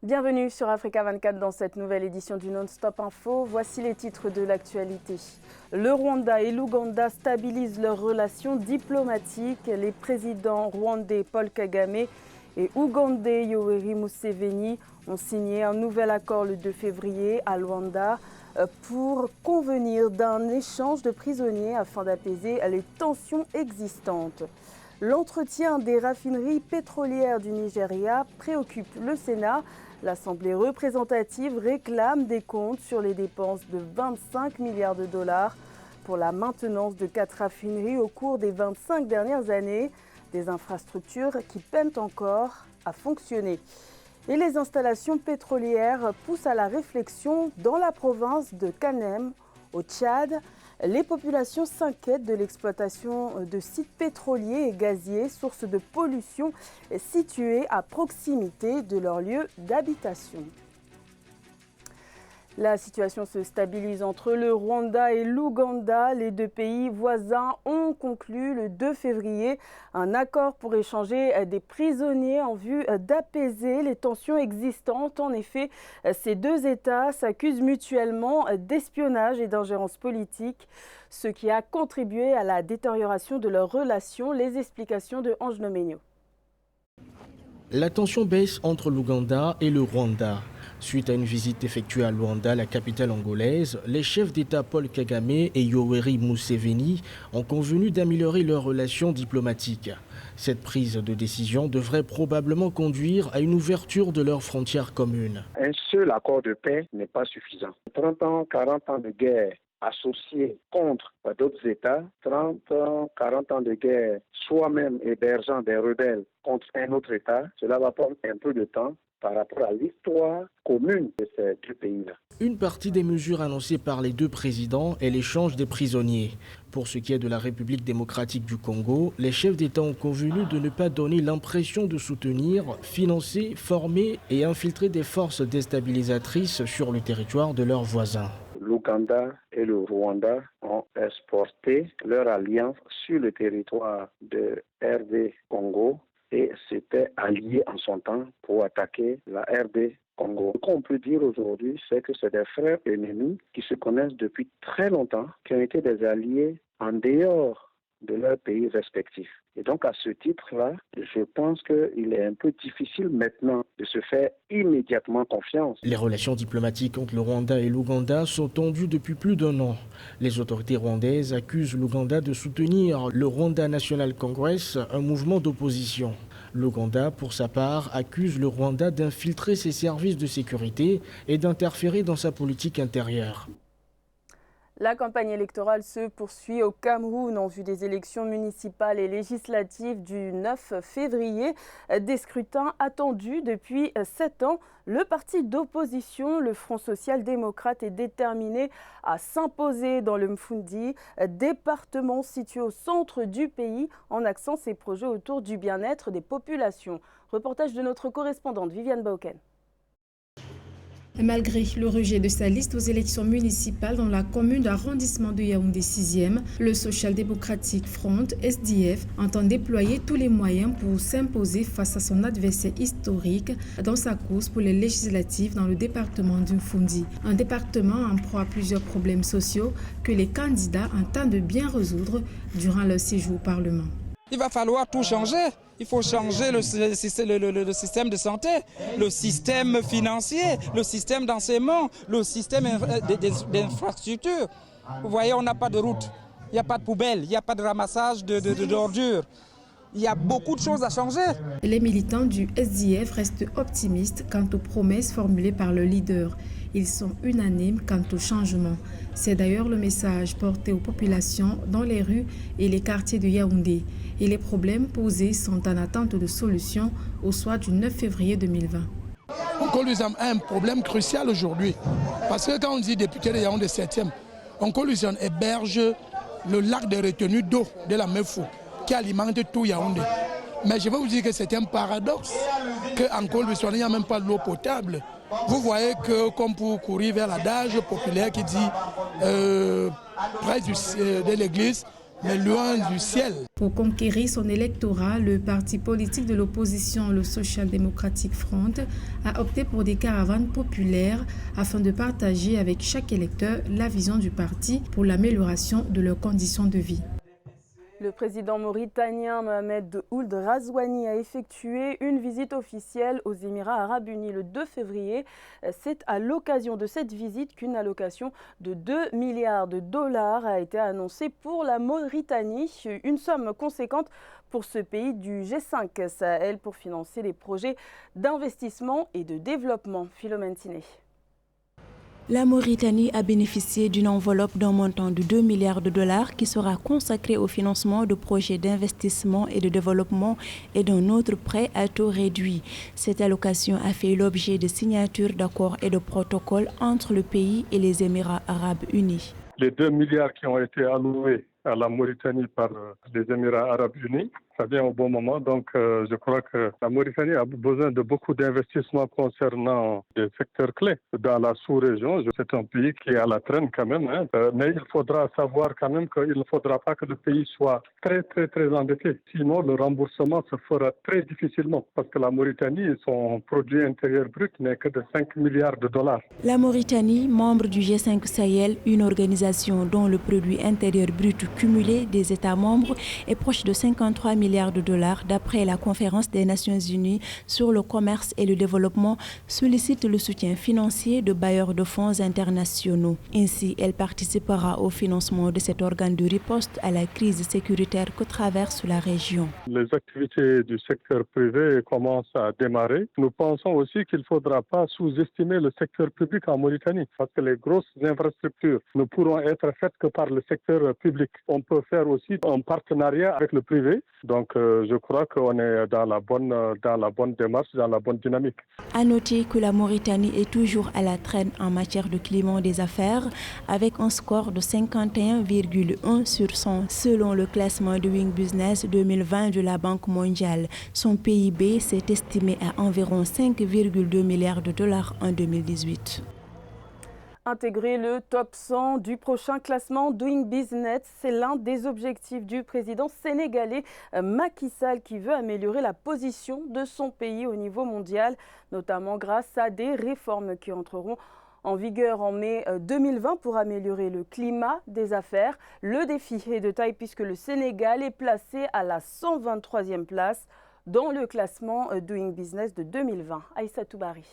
Bienvenue sur Africa 24 dans cette nouvelle édition du Non-Stop Info. Voici les titres de l'actualité. Le Rwanda et l'Ouganda stabilisent leurs relations diplomatiques. Les présidents rwandais Paul Kagame et ougandais Yoweri Museveni ont signé un nouvel accord le 2 février à Luanda pour convenir d'un échange de prisonniers afin d'apaiser les tensions existantes. L'entretien des raffineries pétrolières du Nigeria préoccupe le Sénat. L'Assemblée représentative réclame des comptes sur les dépenses de 25 milliards de dollars pour la maintenance de 4 raffineries au cours des 25 dernières années, des infrastructures qui peinent encore à fonctionner. Et les installations pétrolières poussent à la réflexion dans la province de Kanem, au Tchad. Les populations s'inquiètent de l'exploitation de sites pétroliers et gaziers, sources de pollution situés à proximité de leur lieu d'habitation. La situation se stabilise entre le Rwanda et l'Ouganda. Les deux pays voisins ont conclu le 2 février un accord pour échanger des prisonniers en vue d'apaiser les tensions existantes. En effet, ces deux États s'accusent mutuellement d'espionnage et d'ingérence politique, ce qui a contribué à la détérioration de leurs relations. Les explications de Ange Nomenyo. La tension baisse entre l'Ouganda et le Rwanda. Suite à une visite effectuée à Luanda, la capitale angolaise, les chefs d'État Paul Kagame et Yoweri Museveni ont convenu d'améliorer leurs relations diplomatiques. Cette prise de décision devrait probablement conduire à une ouverture de leurs frontières communes. Un seul accord de paix n'est pas suffisant. 30 ans, 40 ans de guerre associés contre d'autres États, 30 ans, 40 ans de guerre, soi-même hébergeant des rebelles contre un autre État, cela va prendre un peu de temps par rapport à l'histoire commune de ces deux pays-là. Une partie des mesures annoncées par les deux présidents est l'échange des prisonniers. Pour ce qui est de la République démocratique du Congo, les chefs d'État ont convenu de ne pas donner l'impression de soutenir, financer, former et infiltrer des forces déstabilisatrices sur le territoire de leurs voisins. L'Ouganda et le Rwanda ont exporté leur alliance sur le territoire de RD Congo et s'étaient alliés en son temps pour attaquer la RD Congo. Ce qu'on peut dire aujourd'hui, c'est que c'est des frères ennemis qui se connaissent depuis très longtemps, qui ont été des alliés en dehors de leurs pays respectifs. Et donc à ce titre-là, je pense qu'il est un peu difficile maintenant de se faire immédiatement confiance. Les relations diplomatiques entre le Rwanda et l'Ouganda sont tendues depuis plus d'1 an. Les autorités rwandaises accusent l'Ouganda de soutenir le Rwanda National Congress, un mouvement d'opposition. L'Ouganda, pour sa part, accuse le Rwanda d'infiltrer ses services de sécurité et d'interférer dans sa politique intérieure. La campagne électorale se poursuit au Cameroun en vue des élections municipales et législatives du 9 février. Des scrutins attendus depuis 7 ans. Le parti d'opposition, le Front social-démocrate, est déterminé à s'imposer dans le Mfundi, département situé au centre du pays, en axant ses projets autour du bien-être des populations. Reportage de notre correspondante Viviane Bauken. Malgré le rejet de sa liste aux élections municipales dans la commune d'arrondissement de Yaoundé 6e, le Social Democratic Front, SDF, entend déployer tous les moyens pour s'imposer face à son adversaire historique dans sa course pour les législatives dans le département du Mfundi. Un département en proie à plusieurs problèmes sociaux que les candidats entendent bien résoudre durant leur séjour au Parlement. Il va falloir tout changer. Il faut changer le système de santé, le système financier, le système d'enseignement, le système d'infrastructure. Vous voyez, on n'a pas de route, il n'y a pas de poubelle, il n'y a pas de ramassage d'ordures. Il y a beaucoup de choses à changer. Les militants du SDF restent optimistes quant aux promesses formulées par le leader. Ils sont unanimes quant au changement. C'est d'ailleurs le message porté aux populations dans les rues et les quartiers de Yaoundé. Et les problèmes posés sont en attente de solutions au soir du 9 février 2020. Oncolusion a un problème crucial aujourd'hui. Parce que quand on dit député de Yaoundé 7e, Oncolusion héberge le lac de retenue d'eau de la Mefou qui alimente tout Yaoundé. Mais je vais vous dire que c'est un paradoxe qu'en Oncolusion, il n'y a même pas l'eau potable. Vous voyez que comme pour courir vers l'adage populaire qui dit près de l'église, mais loin du ciel. Pour conquérir son électorat, le parti politique de l'opposition, le Social Democratic Front, a opté pour des caravanes populaires afin de partager avec chaque électeur la vision du parti pour l'amélioration de leurs conditions de vie. Le président mauritanien Mohamed Ould Razouani a effectué une visite officielle aux Émirats arabes unis le 2 février. C'est à l'occasion de cette visite qu'une allocation de 2 milliards de dollars a été annoncée pour la Mauritanie, une somme conséquente pour ce pays du G5 Sahel pour financer les projets d'investissement et de développement. Philomène Tiné. La Mauritanie a bénéficié d'une enveloppe d'un montant de 2 milliards de dollars qui sera consacrée au financement de projets d'investissement et de développement et d'un autre prêt à taux réduit. Cette allocation a fait l'objet de signatures d'accords et de protocoles entre le pays et les Émirats arabes unis. Les 2 milliards qui ont été alloués à la Mauritanie par les Émirats arabes unis, ça vient au bon moment. Donc, je crois que la Mauritanie a besoin de beaucoup d'investissements concernant des secteurs clés dans la sous-région. C'est un pays qui est à la traîne quand même, mais il faudra savoir quand même qu'il ne faudra pas que le pays soit très endetté. Sinon, le remboursement se fera très difficilement parce que la Mauritanie, son produit intérieur brut n'est que de 5 milliards de dollars. La Mauritanie, membre du G5 Sahel, une organisation dont le produit intérieur brut cumulé des États membres est proche de 53 milliards de dollars d'après la conférence des Nations Unies sur le commerce et le développement, sollicite le soutien financier de bailleurs de fonds internationaux. Ainsi, elle participera au financement de cet organe de riposte à la crise sécuritaire que traverse la région. Les activités du secteur privé commencent à démarrer. Nous pensons aussi qu'il ne faudra pas sous-estimer le secteur public en Mauritanie parce que les grosses infrastructures ne pourront être faites que par le secteur public. On peut faire aussi un partenariat avec le privé. Donc, je crois qu'on est dans la bonne démarche, dans la bonne dynamique. À noter que la Mauritanie est toujours à la traîne en matière de climat des affaires, avec un score de 51,1 sur 100 selon le classement Doing Business 2020 de la Banque mondiale. Son PIB s'est estimé à environ 5,2 milliards de dollars en 2018. Intégrer le top 100 du prochain classement Doing Business, c'est l'un des objectifs du président sénégalais Macky Sall qui veut améliorer la position de son pays au niveau mondial, notamment grâce à des réformes qui entreront en vigueur en mai 2020 pour améliorer le climat des affaires. Le défi est de taille puisque le Sénégal est placé à la 123e place dans le classement Doing Business de 2020. Aïssatou Bari.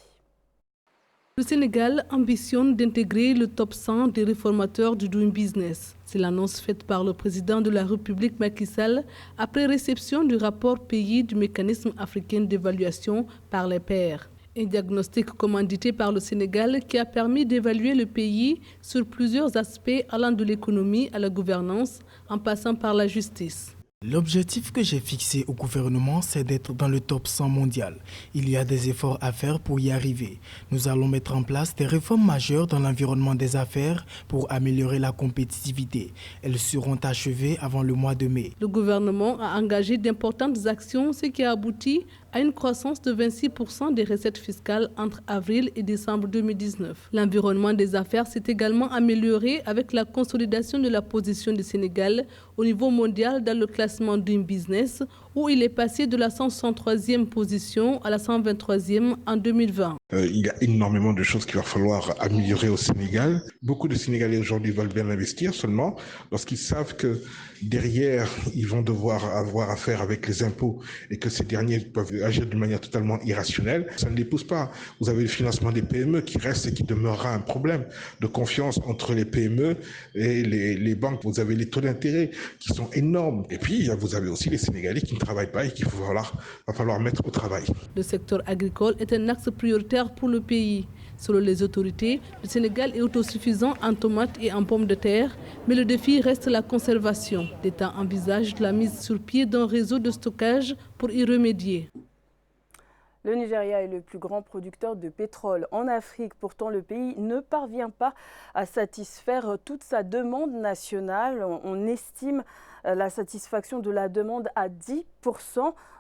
Le Sénégal ambitionne d'intégrer le top 100 des réformateurs du Doing Business. C'est l'annonce faite par le président de la République Macky Sall après réception du rapport pays du mécanisme africain d'évaluation par les pairs. Un diagnostic commandité par le Sénégal qui a permis d'évaluer le pays sur plusieurs aspects allant de l'économie à la gouvernance en passant par la justice. L'objectif que j'ai fixé au gouvernement, c'est d'être dans le top 100 mondial. Il y a des efforts à faire pour y arriver. Nous allons mettre en place des réformes majeures dans l'environnement des affaires pour améliorer la compétitivité. Elles seront achevées avant le mois de mai. Le gouvernement a engagé d'importantes actions, ce qui a abouti à une croissance de 26% des recettes fiscales entre avril et décembre 2019. L'environnement des affaires s'est également amélioré avec la consolidation de la position du Sénégal au niveau mondial dans le classement Doing Business, où il est passé de la 163e position à la 123e en 2020. Il y a énormément de choses qu'il va falloir améliorer au Sénégal. Beaucoup de Sénégalais aujourd'hui veulent bien investir seulement lorsqu'ils savent que derrière, ils vont devoir avoir affaire avec les impôts et que ces derniers peuvent agir d'une manière totalement irrationnelle. Ça ne les pousse pas. Vous avez le financement des PME qui reste et qui demeurera un problème de confiance entre les PME et les banques. Vous avez les taux d'intérêt qui sont énormes. Et puis, vous avez aussi les Sénégalais qui ne travaillent pas et qu'il va falloir mettre au travail. Le secteur agricole est un axe prioritaire pour le pays. Selon les autorités, le Sénégal est autosuffisant en tomates et en pommes de terre, mais le défi reste la conservation. L'État envisage la mise sur pied d'un réseau de stockage pour y remédier. Le Nigeria est le plus grand producteur de pétrole en Afrique. Pourtant, le pays ne parvient pas à satisfaire toute sa demande nationale. On estime la satisfaction de la demande à 10%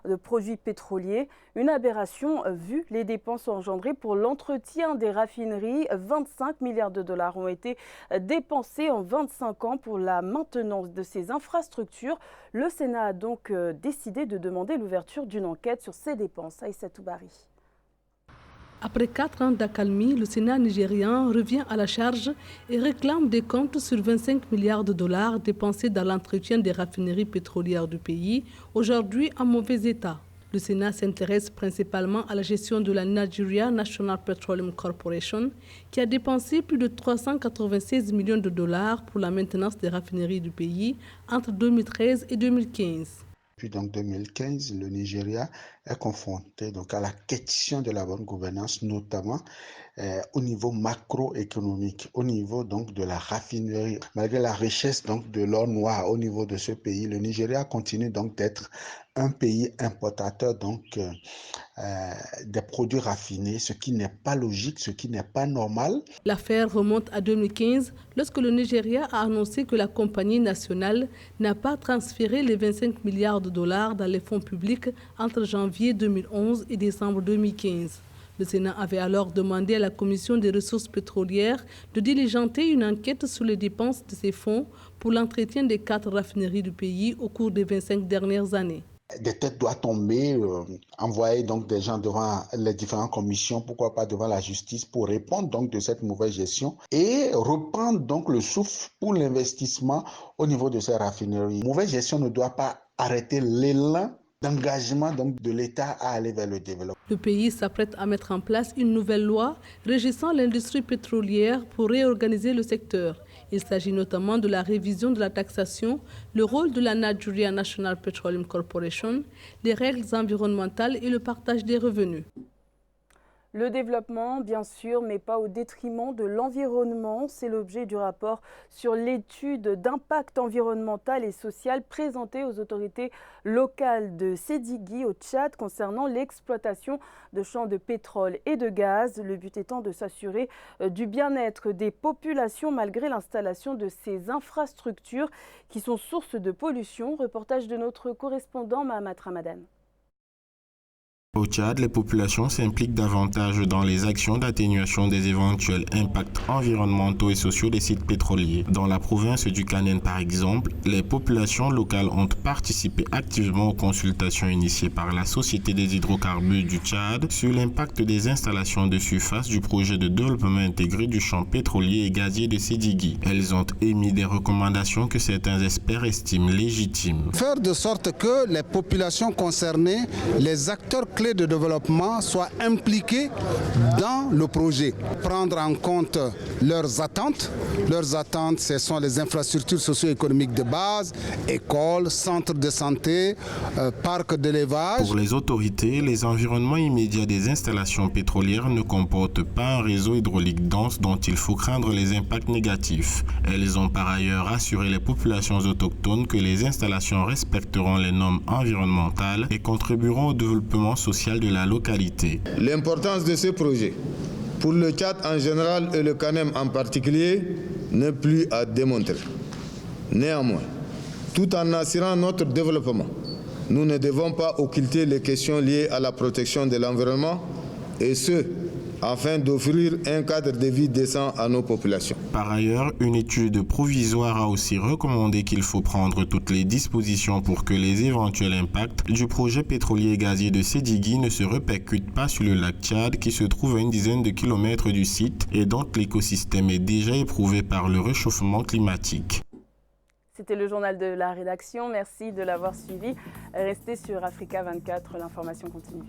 de produits pétroliers. Une aberration vu les dépenses engendrées pour l'entretien des raffineries. 25 milliards de dollars ont été dépensés en 25 ans pour la maintenance de ces infrastructures. Le Sénat a donc décidé de demander l'ouverture d'une enquête sur ces dépenses. Aïssatou Bari. Après 4 ans d'accalmie, le Sénat nigérien revient à la charge et réclame des comptes sur 25 milliards de dollars dépensés dans l'entretien des raffineries pétrolières du pays, aujourd'hui en mauvais état. Le Sénat s'intéresse principalement à la gestion de la Nigeria National Petroleum Corporation, qui a dépensé plus de 396 millions de dollars pour la maintenance des raffineries du pays entre 2013 et 2015. Depuis donc 2015, le Nigeria est confronté donc à la question de la bonne gouvernance, notamment au niveau macroéconomique, au niveau donc de la raffinerie. Malgré la richesse donc de l'or noir au niveau de ce pays, le Nigeria continue donc d'être un pays importateur donc des produits raffinés, ce qui n'est pas logique, ce qui n'est pas normal. L'affaire remonte à 2015 lorsque le Nigeria a annoncé que la compagnie nationale n'a pas transféré les 25 milliards de dollars dans les fonds publics entre janvier 2011 et décembre 2015. Le Sénat avait alors demandé à la Commission des ressources pétrolières de diligenter une enquête sur les dépenses de ces fonds pour l'entretien des 4 raffineries du pays au cours des 25 dernières années. Des têtes doivent tomber, envoyer donc des gens devant les différentes commissions, pourquoi pas devant la justice, pour répondre donc de cette mauvaise gestion et reprendre donc le souffle pour l'investissement au niveau de ces raffineries. Mauvaise gestion ne doit pas arrêter l'élan d'engagement donc de l'État à aller vers le développement. Le pays s'apprête à mettre en place une nouvelle loi régissant l'industrie pétrolière pour réorganiser le secteur. Il s'agit notamment de la révision de la taxation, le rôle de la Nigeria National Petroleum Corporation, les règles environnementales et le partage des revenus. Le développement, bien sûr, mais pas au détriment de l'environnement. C'est l'objet du rapport sur l'étude d'impact environnemental et social présenté aux autorités locales de Sédigui au Tchad concernant l'exploitation de champs de pétrole et de gaz. Le but étant de s'assurer du bien-être des populations malgré l'installation de ces infrastructures qui sont source de pollution. Reportage de notre correspondant Mahamat Ramadan. Au Tchad, les populations s'impliquent davantage dans les actions d'atténuation des éventuels impacts environnementaux et sociaux des sites pétroliers. Dans la province du Kanen, par exemple, les populations locales ont participé activement aux consultations initiées par la Société des hydrocarbures du Tchad sur l'impact des installations de surface du projet de développement intégré du champ pétrolier et gazier de Sédigui. Elles ont émis des recommandations que certains experts estiment légitimes. Faire de sorte que les populations concernées, les acteurs clés de développement soient impliqués dans le projet. Prendre en compte leurs attentes. Leurs attentes, ce sont les infrastructures socio-économiques de base, écoles, centres de santé, parcs d'élevage. Pour les autorités, les environnements immédiats des installations pétrolières ne comportent pas un réseau hydraulique dense dont il faut craindre les impacts négatifs. Elles ont par ailleurs assuré les populations autochtones que les installations respecteront les normes environnementales et contribueront au développement social de la localité. L'importance de ce projet pour le Tchad en général et le Kanem en particulier n'est plus à démontrer. Néanmoins, tout en assurant notre développement, nous ne devons pas occulter les questions liées à la protection de l'environnement et ce, afin d'offrir un cadre de vie décent à nos populations. Par ailleurs, une étude provisoire a aussi recommandé qu'il faut prendre toutes les dispositions pour que les éventuels impacts du projet pétrolier et gazier de Sédigui ne se répercutent pas sur le lac Tchad qui se trouve à une dizaine de kilomètres du site et dont l'écosystème est déjà éprouvé par le réchauffement climatique. C'était le journal de la rédaction. Merci de l'avoir suivi. Restez sur Africa 24, l'information continue.